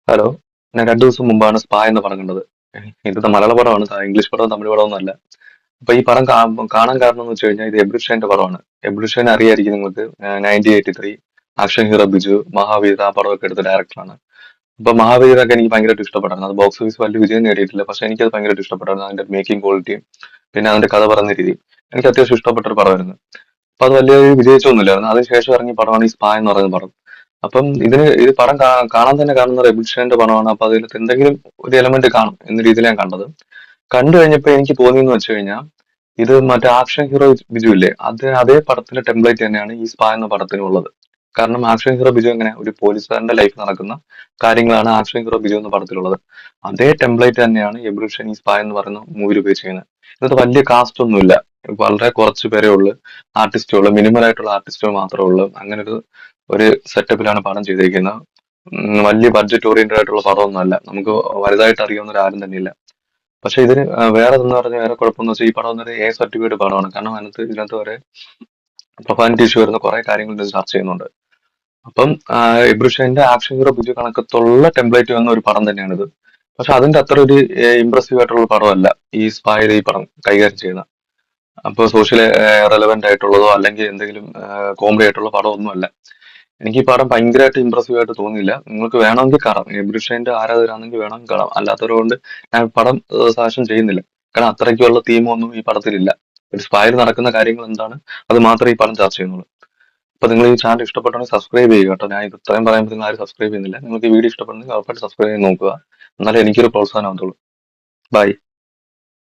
Hello. ഞാൻ 2 ദിവസം മുമ്പാണ് സ്പാ എന്ന് പടം കണ്ടത്. ഇത് മലയാള പടമാണ്. ഇംഗ്ലീഷ് പടവും തമിഴ് പടമൊന്നും അല്ല. അപ്പൊ ഈ പടം കാണാൻ കാരണം എന്ന് വെച്ച് കഴിഞ്ഞാൽ ഇത് എബ്രു ഷൈന്റെ പടമാണ്. എബ്രു ഷൈൻ അറിയായിരിക്കും നിങ്ങൾക്ക്. 1983, ആക്ഷൻ ഹീറോ ബിജു, മഹാവീര ആ പടമൊക്കെ എടുത്ത ഡയറക്ടറാണ്. അപ്പൊ മഹാവീരൊക്കെ എനിക്ക് ഭയങ്കരമായിട്ട് ഇഷ്ടപ്പെട്ടായിരുന്നു. അത് ബോക്സ് ഓഫീസ് വലിയ വിജയം നേടിയിട്ടില്ല, പക്ഷെ എനിക്കത് ഭയങ്കരമായിട്ട് ഇഷ്ടപ്പെട്ടായിരുന്നു. അതിന്റെ മേക്കിംഗ് ക്വാളിറ്റിയും പിന്നെ അതിന്റെ കഥ പറയുന്ന രീതിയും എനിക്ക് അത്യാവശ്യം ഇഷ്ടപ്പെട്ട ഒരു പടമായിരുന്നു. അപ്പൊ അത് വലിയ വിജയിച്ചൊന്നുമില്ലായിരുന്നു. അതിനുശേഷം ഇറങ്ങിയ പടമാണ് ഈ സ്പാ എന്ന് പറയുന്ന പടം. അപ്പം ഇത് പടം കാണാൻ തന്നെ കാണുന്ന റെബിൾഷന്റെ പടമാണ്. അപ്പൊ അതിൽ എന്തെങ്കിലും ഒരു എലമെന്റ് കാണും എന്ന രീതിയിൽ ഞാൻ കണ്ടത്. കണ്ടു കഴിഞ്ഞപ്പോ എനിക്ക് തോന്നിയെന്ന് വെച്ച് കഴിഞ്ഞാൽ ഇത് മറ്റേ ആക്ഷൻ ഹീറോ ബിജു ഇല്ലേ, അതേ പടത്തിന്റെ ടെംപ്ലേറ്റ് തന്നെയാണ് ഈ സ്പാ എന്ന പടത്തിനുള്ളത്. കാരണം ആക്ഷൻ ഹീറോ ബിജു എങ്ങനെ ഒരു പോലീസുകാരന്റെ ലൈഫ് നടക്കുന്ന കാര്യങ്ങളാണ് ആക്ഷൻ ഹീറോ ബിജു എന്ന പടത്തിലുള്ളത്. അതേ ടെംപ്ലേറ്റ് തന്നെയാണ് എവല്യൂഷൻ ഈ സ്പാ എന്ന് പറയുന്ന മൂവിയിൽ ഉപയോഗിച്ചിരിക്കുന്നത്. ഇതിനകത്ത് വലിയ കാസ്റ്റ് ഒന്നുമില്ല, വളരെ കുറച്ച് പേരേ ഉള്ളൂ ആർട്ടിസ്റ്റുകൾ, മിനിമൽ ആയിട്ടുള്ള ആർട്ടിസ്റ്റുകൾ മാത്രമേ ഉള്ളൂ. അങ്ങനെ ഒരു ഒരു സെറ്റപ്പിലാണ് പടം ചെയ്തിരിക്കുന്നത്. വലിയ ബഡ്ജറ്റ് ഓറിയന്റഡ് ആയിട്ടുള്ള പടമൊന്നും അല്ല, നമുക്ക് വലുതായിട്ട് അറിയാവുന്ന ആരും തന്നെയില്ല. പക്ഷെ ഇതിന് വേറെ എന്ന് പറഞ്ഞാൽ വേറെ കുഴപ്പമെന്ന് വെച്ചാൽ ഈ പടം എന്നൊരു എ സർട്ടിഫിക്കറ്റ് പടമാണ്. കാരണം ഇതിനകത്ത് വരെ പ്രൊഫാനിറ്റി ഇഷ്യൂ വരുന്ന കുറെ കാര്യങ്ങൾ ഇത് ചർച്ച ചെയ്യുന്നുണ്ട്. അപ്പം എബ്രുഷന്റെ ആക്ഷൻ ഹീറോ ബിജു കണക്കത്തുള്ള ടെംപ്ലേറ്റ് വന്ന ഒരു പടം തന്നെയാണിത്. പക്ഷെ അതിന്റെ അത്ര ഒരു ഇംപ്രസീവ് ആയിട്ടുള്ള പടമല്ല ഈ സ്പായുടെ ഈ പടം കൈകാര്യം ചെയ്യുന്ന. അപ്പൊ സോഷ്യൽ റെലവെന്റ് ആയിട്ടുള്ളതോ അല്ലെങ്കിൽ എന്തെങ്കിലും കോമഡി ആയിട്ടുള്ള പടമൊന്നും അല്ല. എനിക്ക് ഈ പടം ഭയങ്കരമായിട്ട് ഇംപ്രസീവ് ആയിട്ട് തോന്നിയില്ല. നിങ്ങൾക്ക് വേണമെങ്കിൽ കാണാം, എബ്രുഷന്റെ ആരാധകരാണെങ്കിൽ വേണമെങ്കിൽ കാണാം. അല്ലാത്തവരുകൊണ്ട് ഞാൻ പടം സജഷൻ ചെയ്യുന്നില്ല. കാരണം അത്രയ്ക്കുള്ള തീമൊന്നും ഈ പടത്തിലില്ല. ഒരു സ്പായിൽ നടക്കുന്ന കാര്യങ്ങൾ എന്താണ് അത് മാത്രമേ ഈ പടം ചർച്ച ചെയ്യുന്നുള്ളൂ. അപ്പൊ നിങ്ങൾ ഈ ചാനൽ ഇഷ്ടപ്പെട്ടാണെങ്കിൽ സബ്സ്ക്രൈബ് ചെയ്യുക കേട്ടോ. ഞാൻ ഇത് ഇത്രയും പറയുമ്പോൾ നിങ്ങൾ ആരും സബ്സ്ക്രൈബ് ചെയ്യുന്നില്ല. നിങ്ങൾക്ക് ഈ വീഡിയോ ഇഷ്ടപ്പെടുന്നെങ്കിൽ ഉറപ്പായിട്ട് സബ്സ്ക്രൈബ് ചെയ്ത് നോക്കുക. എന്നാലേ എനിക്കൊരു പ്രോത്സാഹനം ആവത്തുള്ളൂ. ബൈ.